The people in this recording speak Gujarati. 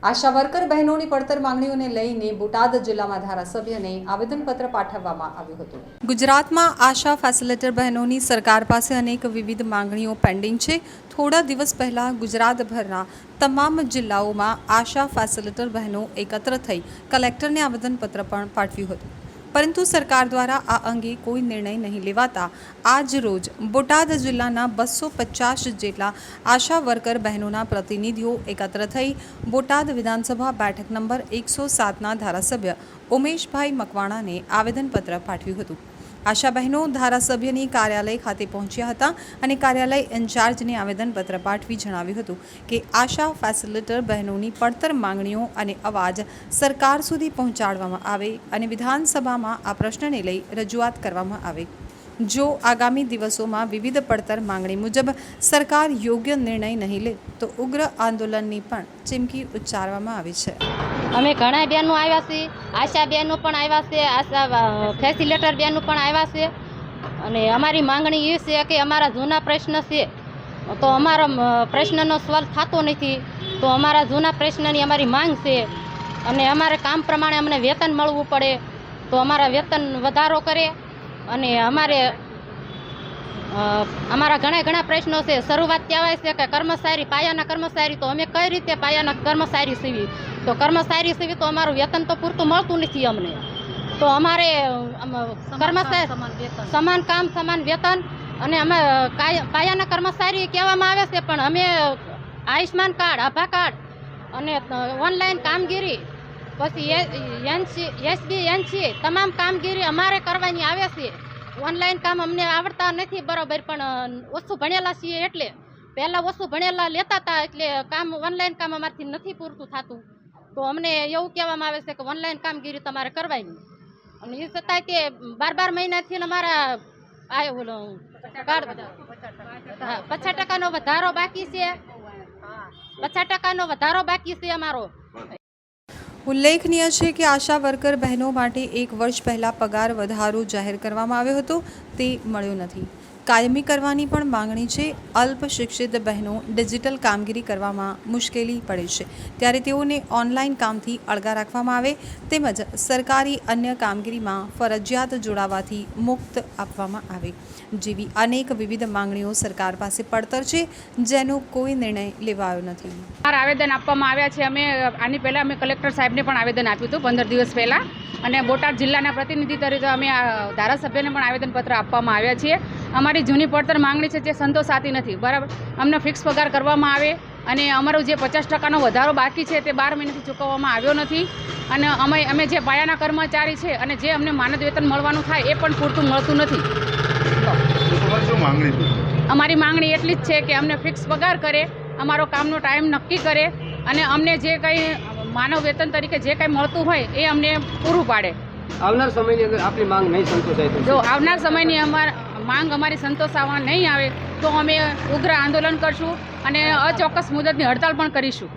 આશા વર્કર બહેનોની પડતર માંગણીઓને લઈને બોટાદ જિલ્લામાં ધારાસભ્યને આવેદનપત્ર પાઠવવામાં આવ્યું હતું। ગુજરાતમાં આશા ફેસિલિટેટર બહેનોની સરકાર પાસે અનેક વિવિધ માંગણીઓ પેન્ડિંગ છે। થોડા દિવસ પહેલા ગુજરાતભરના તમામ જિલ્લાઓમાં આશા ફેસિલિટેટર બહેનો એકત્ર થઈ કલેક્ટરને આવેદનપત્ર પણ પાઠવ્યું હતું, પરંતુ સરકાર દ્વારા આ અંગે કોઈ નિર્ણય નહીં લેવાતા આજ રોજ બોટાદ જિલ્લાના 250 જેટલા આશા વર્કર બહેનોના પ્રતિનિધિઓ એકત્ર થઈ બોટાદ વિધાનસભા બેઠક નંબર 107ના ધારાસભ્ય ઉમેશભાઈ મકવાણાને આવેદનપત્ર પાઠવ્યું હતું। આશા બહેનો ધારાસભ્યની કાર્યાલય ખાતે પહોંચ્યા હતા અને કાર્યાલય ઇન્ચાર્જને આવેદનપત્ર પાઠવી જણાવ્યું હતું કે આશા ફેસિલિટેટર બહેનોની પડતર માંગણીઓ અને અવાજ સરકાર સુધી પહોંચાડવામાં આવે અને વિધાનસભામાં આ પ્રશ્નને લઈ રજૂઆત કરવામાં આવે। જો આગામી દિવસોમાં વિવિધ પડતર માંગણી મુજબ સરકાર યોગ્ય નિર્ણય નહીં લે તો ઉગ્ર આંદોલનની પણ ચીમકી ઉચ્ચારવામાં આવી છે। અમે ઘણા બહેનો આવ્યા છે, આશા બહેનો પણ આવ્યા છે, આશા ફેસિલિટેટર બહેનો પણ આવ્યા છે અને અમારી માંગણી એ છે કે અમારા જૂના પ્રશ્ન છે તો અમારો પ્રશ્નનો સોલ્વ થતો નથી, તો અમારા જૂના પ્રશ્નની અમારી માંગ છે અને અમારે કામ પ્રમાણે અમને વેતન મળવું પડે, તો અમારા વેતન વધારો કરે અને અમારા ઘણા પ્રશ્નો છે। શરૂઆત કહેવાય છે કે કર્મચારી પાયાના કર્મચારી, તો અમે કઈ રીતે પાયાના કર્મચારી સીવી, તો કર્મચારી સીવી તો અમારું વેતન તો પૂરતું મળતું નથી અમને, તો અમારે કર્મચારી સમાન કામ સમાન વેતન અને અમે પાયાના કર્મચારી કહેવામાં આવે છે, પણ અમે આયુષ્માન કાર્ડ, આભા કાર્ડ અને ઓનલાઈન કામગીરી પછી એસબી તમામ કામગીરી અમારે કરવાની આવે છે। ઓનલાઈન કામ અમને આવડતા નથી બરાબર, પણ ઓછું ભણેલા છીએ એટલે પહેલાં ઓછું ભણેલા લેતા હતા એટલે કામ ઓનલાઈન કામ અમારથી નથી પૂરતું થતું, તો અમને એવું કહેવામાં આવે છે કે ઓનલાઈન કામગીરી તમારે કરવાની, અને એ છતાંય તે 12 મહિનાથી અમારા 50% વધારો બાકી છે, 50% વધારો બાકી છે અમારો। ઉલ્લેખનીય છે કે આશા વર્કર બહેનો માટે 1 વર્ષ પહેલા પગાર વધારો જાહેર કરવામાં આવ્યો હતો, તે મળ્યો નથી। કાયમી કરવાની પણ માંગણી છે। અલ્પ શિક્ષિત બહેનો ડિજિટલ કામગીરી કરવામાં મુશ્કેલી પડે છે, ત્યારે તેઓને ઓનલાઈન કામથી અળગા રાખવામાં આવે તેમજ સરકારી અન્ય કામગીરીમાં ફરજિયાત જોડાવાથી મુક્ત આપવામાં આવે જેવી અનેક વિવિધ માંગણીઓ સરકાર પાસે પડતર છે, જેનો કોઈ નિર્ણય લેવાયો નથી। આવેદન આપવામાં આવ્યા છે। અમે આની પહેલાં અમે કલેક્ટર સાહેબને પણ આવેદન આપ્યું હતું 15 દિવસ પહેલાં, અને બોટાદ જિલ્લાના પ્રતિનિધિ તરીકે અમે ધારાસભ્યને પણ આવેદનપત્ર આપવામાં આવ્યા છીએ। અમારી જૂની પડતર માંગણી છે જે સંતોષાતી નથી, બરાબર। અમને ફિક્સ પગાર કરવામાં આવે અને અમારો જે 50%નો વધારો બાકી છે તે 12 મહિનાથી ચૂકવવામાં આવ્યો નથી, અને અમે જે પાયાના કર્મચારી છે અને જે અમને માનદ વેતન મળવાનું થાય એ પણ પૂરતું મળતું નથી। અમારી માંગણી એટલી જ છે કે અમને ફિક્સ પગાર કરે, અમારો કામનો ટાઈમ નક્કી કરે અને અમને જે કંઈ માનવ વેતન તરીકે જે કંઈ મળતું હોય એ અમને પૂરું પાડે। આવનાર સમયની અંદર આપણી માંગ નહીં સંતોષાય તો, જો આવનાર સમયની માંગ અમારી સંતોષાવા નહીં આવે તો અમે ઉગ્ર આંદોલન કરશું અને અચોક્કસ મુદતની હડતાળ પણ કરીશું।